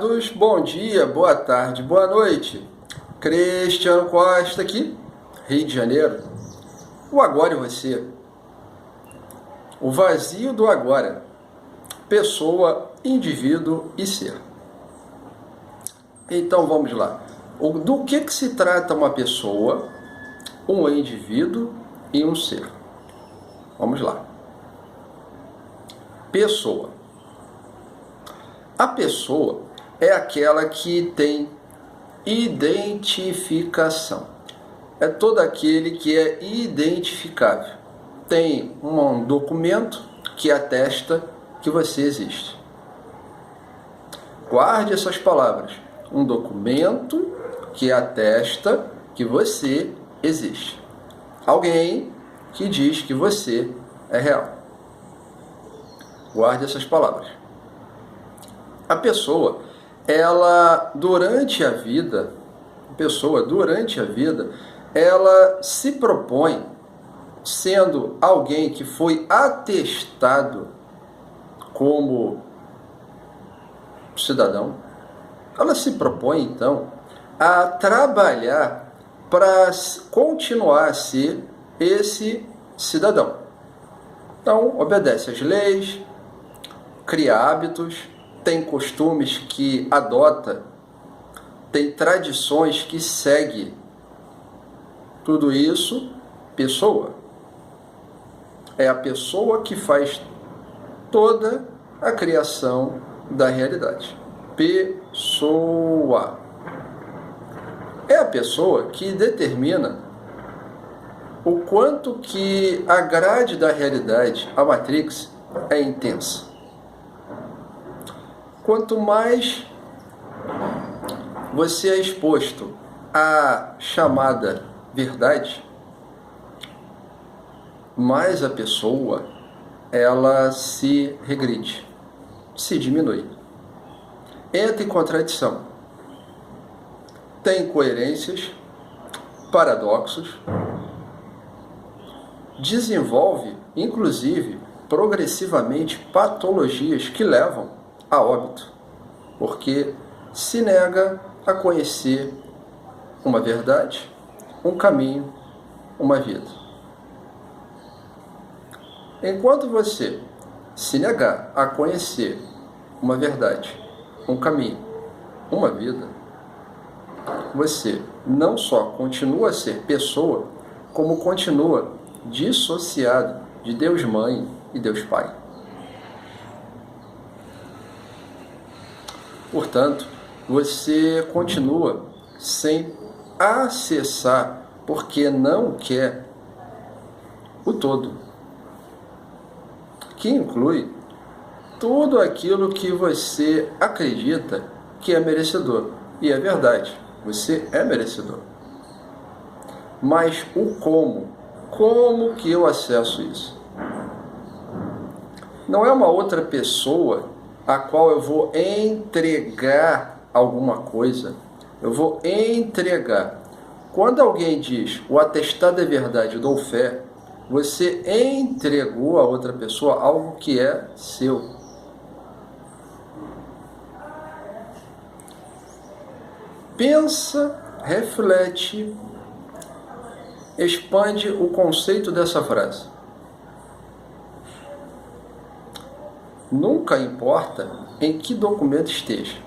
amados, bom dia, boa tarde, boa noite. Cristiano Costa aqui, Rio de Janeiro. O agora e você. O vazio do agora. Pessoa, indivíduo e ser. Então vamos lá. Do que se trata uma pessoa, um indivíduo e um ser? Vamos lá. Pessoa. A pessoa é aquela que tem identificação. É todo aquele que é identificável. Tem um documento que atesta que você existe. Guarde essas palavras. Um documento que atesta que você existe. Alguém que diz que você é real. Guarde essas palavras. A pessoa, durante a vida, ela se propõe, sendo alguém que foi atestado como cidadão, ela se propõe, então, a trabalhar para continuar a ser esse cidadão. Então, obedece às leis, cria hábitos, tem costumes que adota, tem tradições que segue. Tudo isso, pessoa. É a pessoa que faz toda a criação da realidade. Pessoa. É a pessoa que determina o quanto que a grade da realidade, a Matrix, é intensa. Quanto mais você é exposto à chamada verdade, mais a pessoa ela se regride, se diminui, entra em contradição, tem incoerências, paradoxos, desenvolve, inclusive, progressivamente patologias que levam a óbito, porque se nega a conhecer uma verdade, um caminho, uma vida. Enquanto você se negar a conhecer uma verdade, um caminho, uma vida, você não só continua a ser pessoa, como continua dissociado de Deus Mãe e Deus Pai. Portanto, você continua sem acessar, porque não quer o todo, que inclui tudo aquilo que você acredita que é merecedor. E é verdade, você é merecedor. Mas o como que eu acesso isso? Não é uma outra pessoa a qual eu vou entregar alguma coisa, eu vou entregar. Quando alguém diz, o atestado é verdade, eu dou fé, você entregou a outra pessoa algo que é seu. Pensa, reflete, expande o conceito dessa frase. Nunca importa em que documento esteja,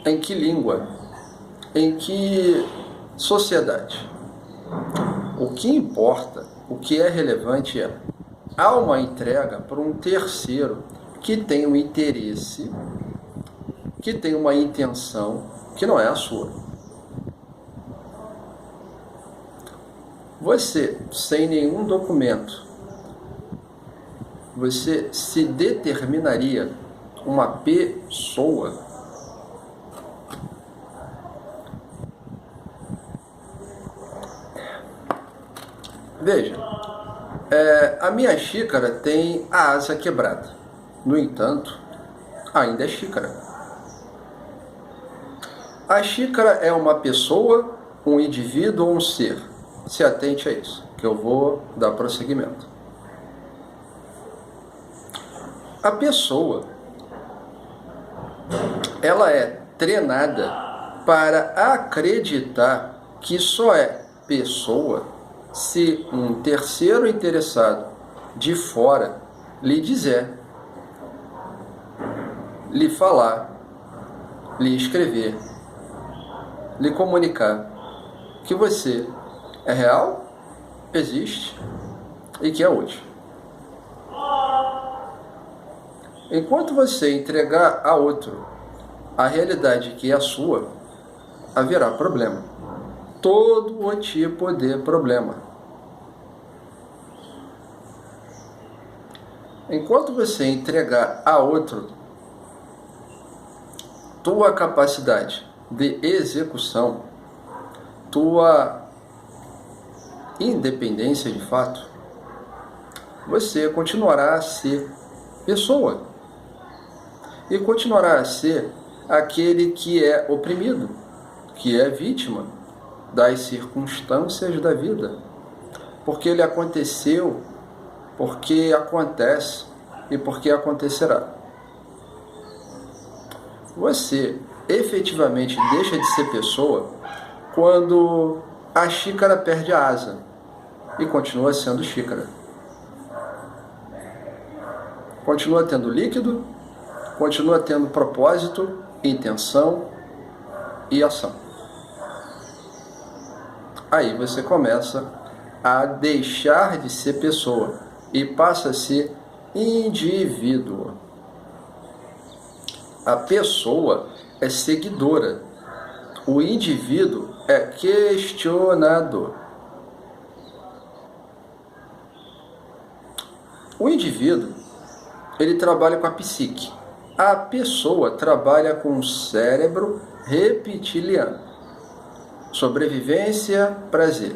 em que língua, em que sociedade. O que importa, o que é relevante é: há uma entrega para um terceiro que tem um interesse, que tem uma intenção que não é a sua. Você, sem nenhum documento, você se determinaria uma pessoa? Veja, a minha xícara tem a asa quebrada. No entanto, ainda é xícara. A xícara é uma pessoa, um indivíduo ou um ser? Se atente a isso, que eu vou dar prosseguimento. A pessoa, ela é treinada para acreditar que só é pessoa se um terceiro interessado de fora lhe dizer, lhe falar, lhe escrever, lhe comunicar que você é real, existe e que é útil. Enquanto você entregar a outro a realidade que é a sua, haverá problema. Todo o tipo de problema. Enquanto você entregar a outro tua capacidade de execução, tua independência de fato, você continuará a ser pessoa e continuará a ser aquele que é oprimido, que é vítima das circunstâncias da vida, porque ele aconteceu, porque acontece e porque acontecerá. Você efetivamente deixa de ser pessoa quando a xícara perde a asa e continua sendo xícara. Continua tendo líquido, continua tendo propósito, intenção e ação. Aí você começa a deixar de ser pessoa e passa a ser indivíduo. A pessoa é seguidora, o indivíduo é questionador. O indivíduo, ele trabalha com a psique. A pessoa trabalha com o cérebro reptiliano. Sobrevivência, prazer.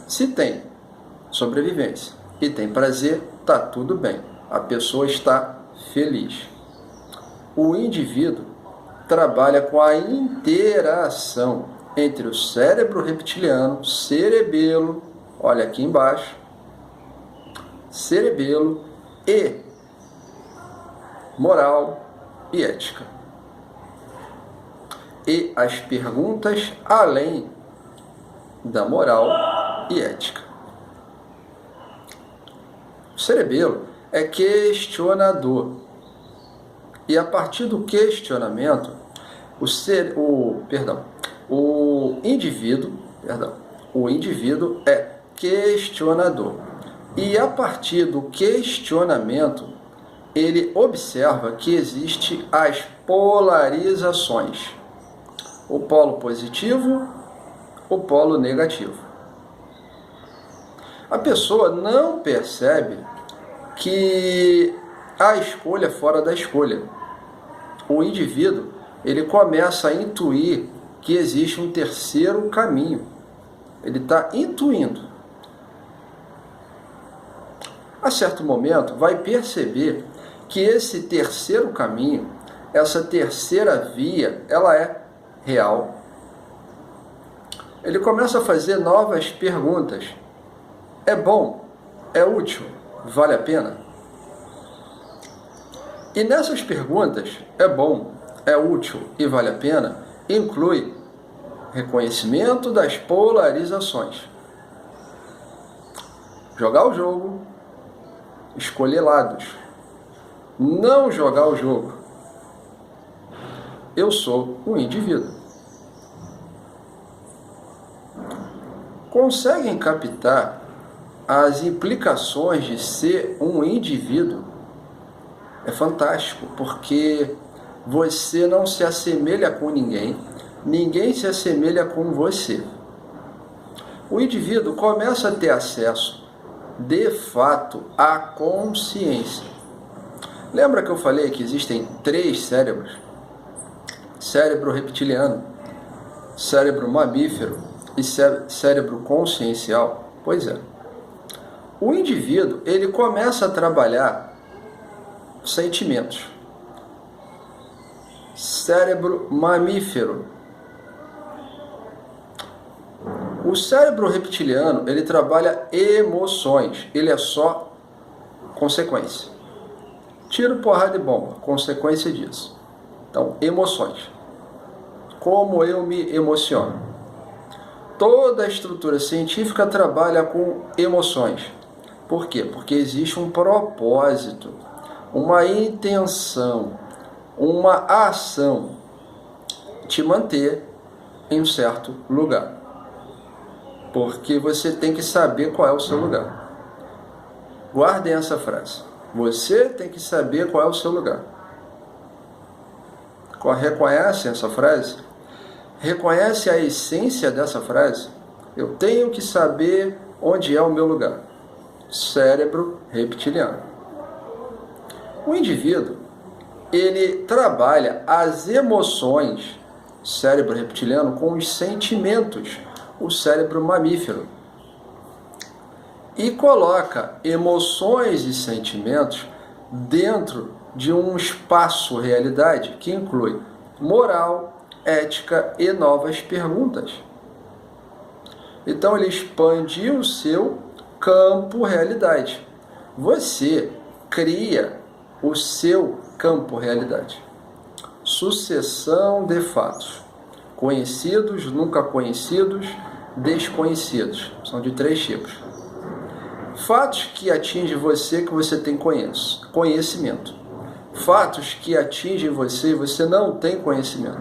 Se tem sobrevivência e tem prazer, está tudo bem. A pessoa está feliz. O indivíduo trabalha com a interação entre o cérebro reptiliano, cerebelo, olha aqui embaixo, cerebelo e moral e ética. E as perguntas além da moral e ética. O cerebelo é questionador. E a partir do questionamento, o indivíduo é questionador. E a partir do questionamento, ele observa que existem as polarizações. O polo positivo, o polo negativo. A pessoa não percebe que há escolha fora da escolha. O indivíduo, ele começa a intuir que existe um terceiro caminho. Ele está intuindo. A certo momento, vai perceber que esse terceiro caminho, essa terceira via, ela é real. Ele começa a fazer novas perguntas. É bom? É útil? Vale a pena? E nessas perguntas, é bom, é útil e vale a pena, inclui reconhecimento das polarizações. Jogar o jogo, escolher lados. Não jogar o jogo. Eu sou um indivíduo. Conseguem captar as implicações de ser um indivíduo? É fantástico, porque você não se assemelha com ninguém, ninguém se assemelha com você. O indivíduo começa a ter acesso, de fato, à consciência. Lembra que eu falei que existem 3 cérebros? Cérebro reptiliano, cérebro mamífero e cérebro consciencial? Pois é. O indivíduo, ele começa a trabalhar sentimentos. Cérebro mamífero. O cérebro reptiliano, ele trabalha emoções. Ele é só consequência. Tiro, porrada e bomba, consequência disso. Então, emoções. Como eu me emociono? Toda a estrutura científica trabalha com emoções. Por quê? Porque existe um propósito, uma intenção, uma ação te manter em um certo lugar. Porque você tem que saber qual é o seu lugar. Guardem essa frase. Você tem que saber qual é o seu lugar. Reconhece essa frase? Reconhece a essência dessa frase? Eu tenho que saber onde é o meu lugar. Cérebro reptiliano. O indivíduo, ele trabalha as emoções, cérebro reptiliano, com os sentimentos, o cérebro mamífero. E coloca emoções e sentimentos dentro de um espaço-realidade que inclui moral, ética e novas perguntas. Então ele expande o seu campo-realidade. Você cria o seu campo-realidade. Sucessão de fatos. Conhecidos, nunca conhecidos, desconhecidos. São de 3 tipos. Fatos que atingem você que você tem conhecimento. Fatos que atingem você e você não tem conhecimento.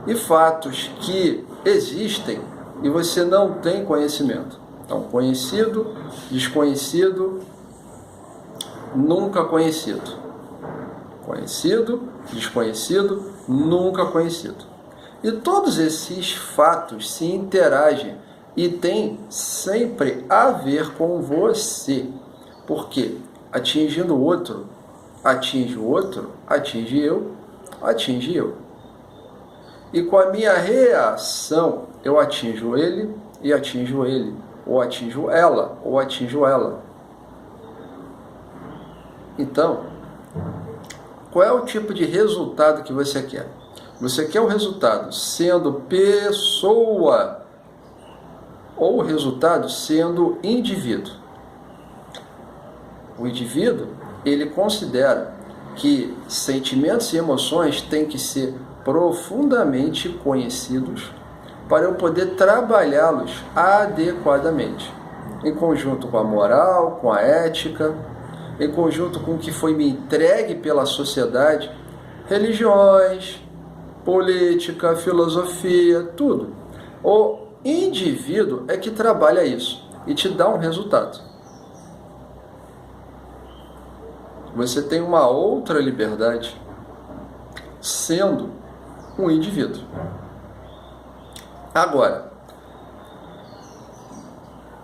E fatos que existem e você não tem conhecimento. Então, conhecido, desconhecido, nunca conhecido. Conhecido, desconhecido, nunca conhecido. E todos esses fatos se interagem e tem sempre a ver com você. Porque atingindo o outro, atinge o outro, atinge eu. E com a minha reação, eu atinjo ele e atinjo ele. Ou atinjo ela. Então, qual é o tipo de resultado que você quer? Você quer o resultado sendo pessoa ou o resultado sendo indivíduo? O indivíduo, ele considera que sentimentos e emoções têm que ser profundamente conhecidos para eu poder trabalhá-los adequadamente, em conjunto com a moral, com a ética, em conjunto com o que foi me entregue pela sociedade, religiões, política, filosofia, tudo. O indivíduo é que trabalha isso e te dá um resultado. Você tem uma outra liberdade sendo um indivíduo. Agora,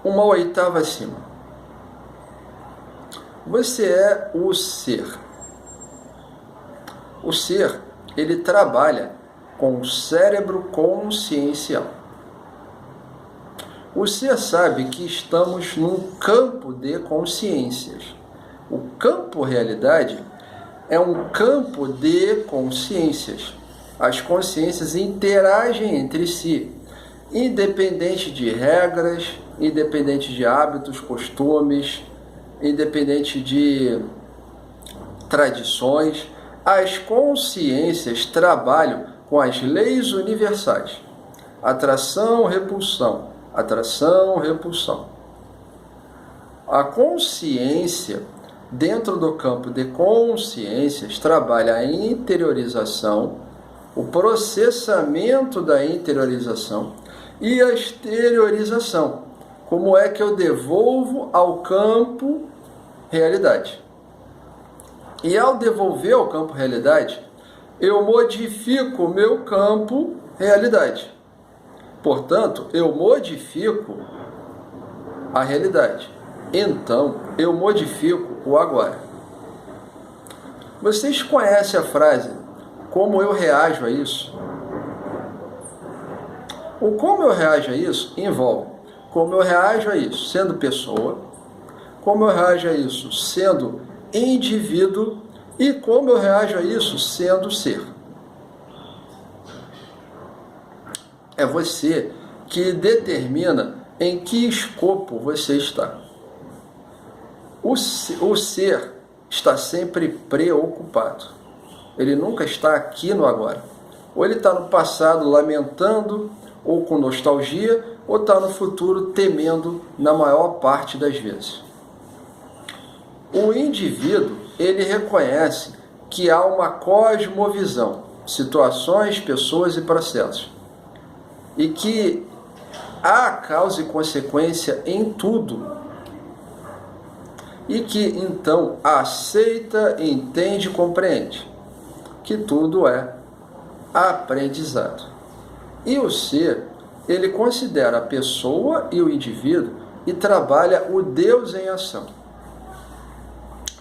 uma oitava acima. Você é o ser. O ser, ele trabalha com o cérebro consciencial. O ser sabe que estamos num campo de consciências. O campo realidade é um campo de consciências. As consciências interagem entre si, independente de regras, independente de hábitos, costumes, independente de tradições. As consciências trabalham com as leis universais. Atração, repulsão. Atração, repulsão. A consciência, dentro do campo de consciências, trabalha a interiorização, o processamento da interiorização e a exteriorização. Como é que eu devolvo ao campo realidade? E ao devolver ao campo realidade, eu modifico o meu campo realidade. Portanto, eu modifico a realidade. Então, eu modifico o agora. Vocês conhecem a frase, como eu reajo a isso? O como eu reajo a isso envolve como eu reajo a isso sendo pessoa, como eu reajo a isso sendo indivíduo e como eu reajo a isso sendo ser. É você que determina em que escopo você está. O ser, está sempre preocupado. Ele nunca está aqui no agora. Ou ele está no passado lamentando, ou com nostalgia, ou está no futuro temendo na maior parte das vezes. O indivíduo, ele reconhece que há uma cosmovisão, situações, pessoas e processos, e que há causa e consequência em tudo, e que então aceita, entende e compreende que tudo é aprendizado. E o ser, ele considera a pessoa e o indivíduo e trabalha o Deus em ação.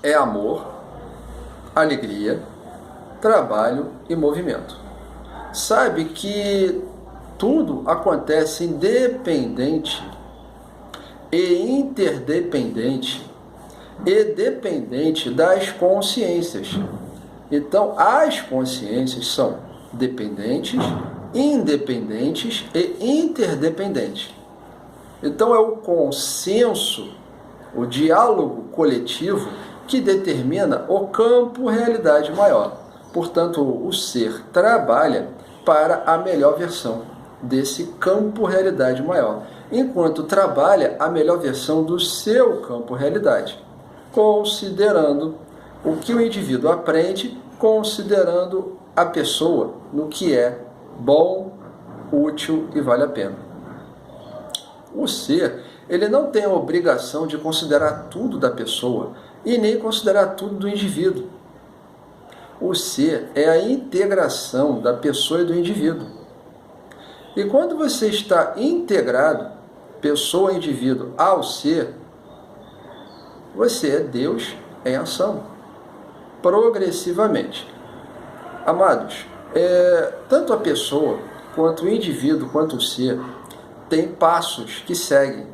É amor, alegria, trabalho e movimento. Sabe que tudo acontece independente e interdependente e dependente das consciências. Então, as consciências são dependentes, independentes e interdependentes. Então, é o consenso, o diálogo coletivo que determina o campo realidade maior. Portanto, o ser trabalha para a melhor versão desse campo realidade maior, enquanto trabalha a melhor versão do seu campo realidade, considerando o que o indivíduo aprende, considerando a pessoa no que é bom, útil e vale a pena. O ser, ele não tem a obrigação de considerar tudo da pessoa e nem considerar tudo do indivíduo. O ser é a integração da pessoa e do indivíduo. E quando você está integrado, pessoa e indivíduo, ao ser, você é Deus em ação, progressivamente. Amados, tanto a pessoa, quanto o indivíduo, quanto o ser, tem passos que seguem.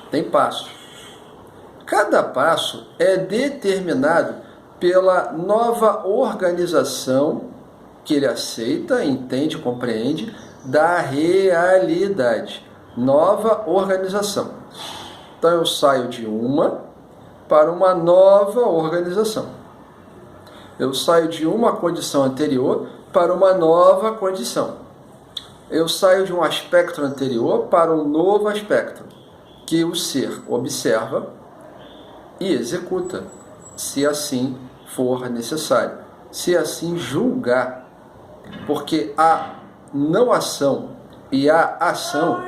Tem passos. Cada passo é determinado pela nova organização que ele aceita, entende, compreende, da realidade. Nova organização. Então eu saio de uma para uma nova organização. Eu saio de uma condição anterior para uma nova condição. Eu saio de um aspecto anterior para um novo aspecto, que o ser observa e executa, se assim for necessário, se assim julgar, porque a não ação e a ação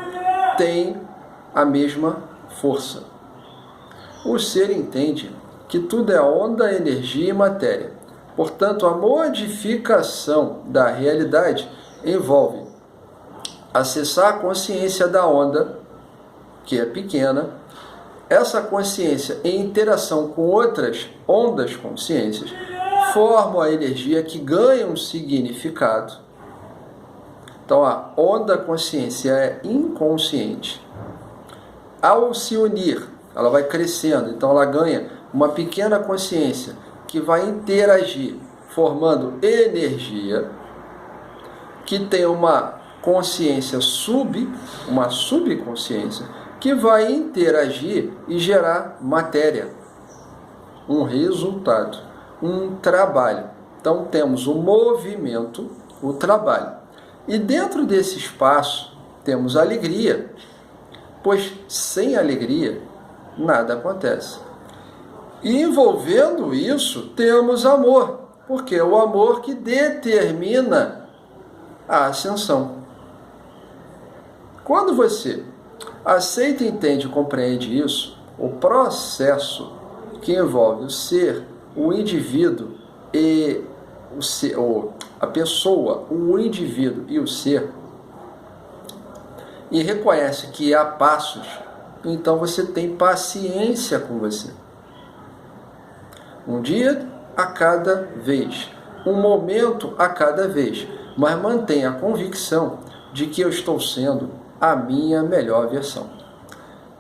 têm a mesma força. O ser entende que tudo é onda, energia e matéria. Portanto, a modificação da realidade envolve acessar a consciência da onda, que é pequena. Essa consciência, em interação com outras ondas consciências, formam a energia que ganha um significado. Então, a onda consciência é inconsciente. Ao se unir, ela vai crescendo, então ela ganha uma pequena consciência que vai interagir, formando energia, que tem uma consciência uma subconsciência, que vai interagir e gerar matéria, um resultado, um trabalho. Então temos o movimento, o trabalho. E dentro desse espaço temos alegria, pois sem alegria nada acontece. E envolvendo isso temos amor, porque é o amor que determina a ascensão. Quando você aceita, entende e compreende isso, o processo que envolve o ser, o indivíduo e o ser, a pessoa, o indivíduo e o ser, e reconhece que há passos, então você tem paciência com você. Um dia a cada vez, um momento a cada vez, mas mantenha a convicção de que eu estou sendo a minha melhor versão.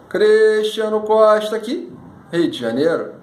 Cristiano Costa aqui, Rio de Janeiro.